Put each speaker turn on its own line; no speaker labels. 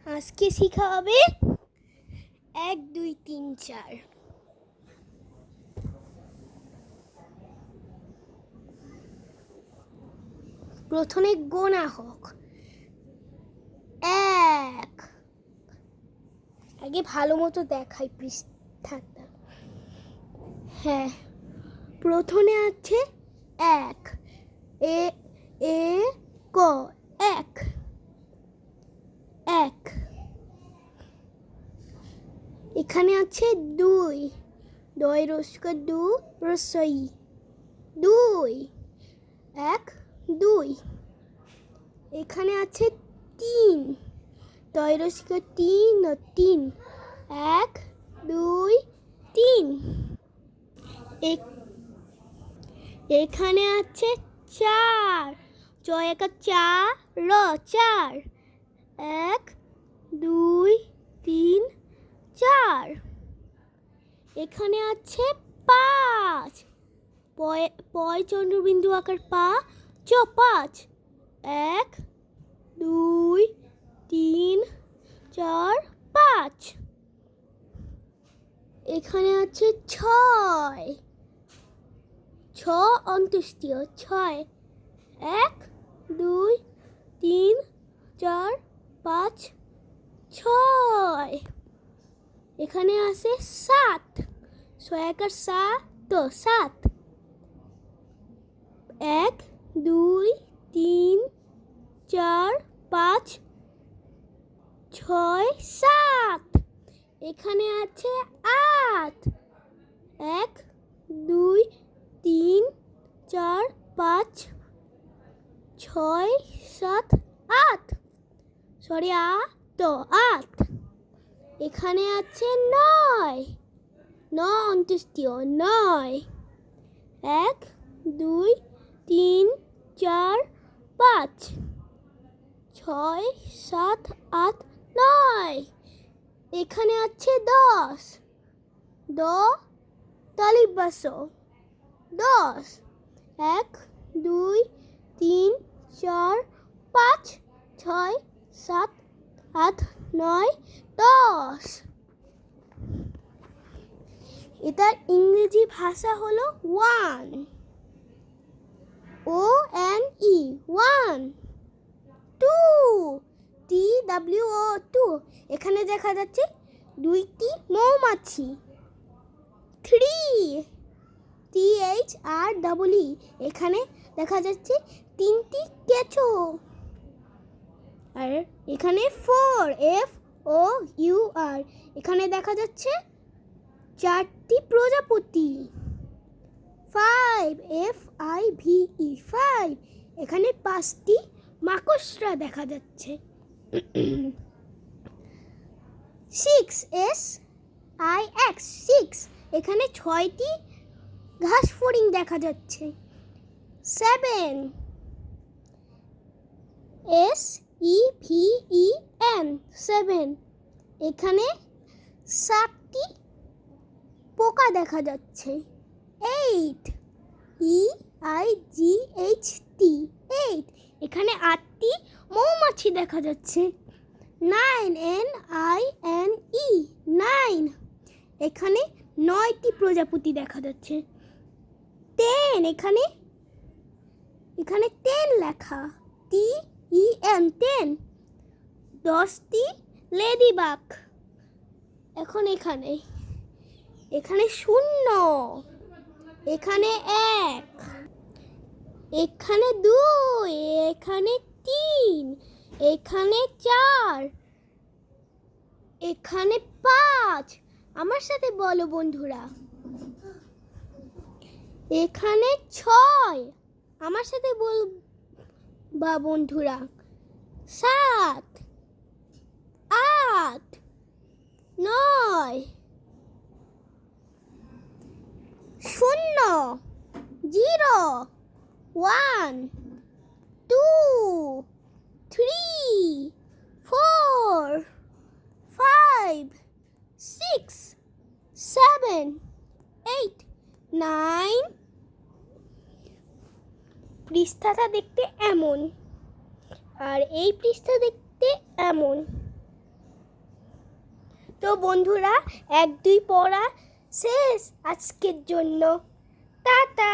আজকে শেখা হবে 1 2 3 4। প্রথমে গোনা হোক। 1, আগে ভালো মতো দেখাই পৃষ্ঠাটা। হ্যাঁ, প্রথমে আছে 1, এ ক 1 1। এখানে আছে 2, দয় রস্যই 2 রস্যই 2 1 2। এখানে আছে 3, দয় রস্যই 3 3 1 2 3। এখানে আছে 4, জয় একা 4 র 4 1 2 3 4। এখানে আছে 5, পয় চন্দ্রবিন্দু আকার পা চ 5 1 2 3 4 5। এখানে আছে 6, ছ অন্ত্যেষ্টিয় 6 1 2 3 4 5 6। এখানে আছে 7, 6 একার 7 7 1 2 3 4 5 6 7। এখানে আছে 8, 1 2 3 4 5 6 7 8, সরি 8। এখানে আছে 9, 9 অন্ত্যেষ্টিয় 9 1 2 3 4 5 6 7 8 9। এখানে আছে 10, দ তালিবাস 10 1 2 3 4 5 6 7 8 9 10। এটার ইংরেজি ভাষা হলো 1, ONE 1 2 TWO 2। এখানে দেখা যাচ্ছে 2টি মৌমাছি। 3 THREE। এখানে দেখা যাচ্ছে 3টি কেঁচো। আর এখানে 4 FOUR। এখানে দেখা যাচ্ছে 4টি প্রজাপতি। 5 FIVE 5। এখানে 5টি মাকড়সা দেখা যাচ্ছে। 6 SIX 6। এখানে 6টি ঘাস ফড়িং দেখা যাচ্ছে। 7 SEVEN 7। এখানে 7টি পোকা দেখা যাচ্ছে। 8 EIGHT 8। এখানে 8টি মৌমাছি দেখা যাচ্ছে। 9 NINE 9। এখানে 9টি প্রজাপতি দেখা যাচ্ছে। 10 এখানে 10 লেখা TEN 10। 10টি লেডিবাগ। এখন এখানে 0, এখানে 1, এখানে 2, এখানে 3, এখানে 4, এখানে 5। আমার সাথে বলো বন্ধুরা। এখানে 6, আমার সাথে বলবা বন্ধুরা। 7 8 9 0 0 1 2 3 4 5 6 7 8 9। পৃষ্ঠাটা দেখতে এমন, আর এই পৃষ্ঠা দেখতে এমন। তো বন্ধুরা 1 2 পড়া শেষ আজকের জন্য। টাটা।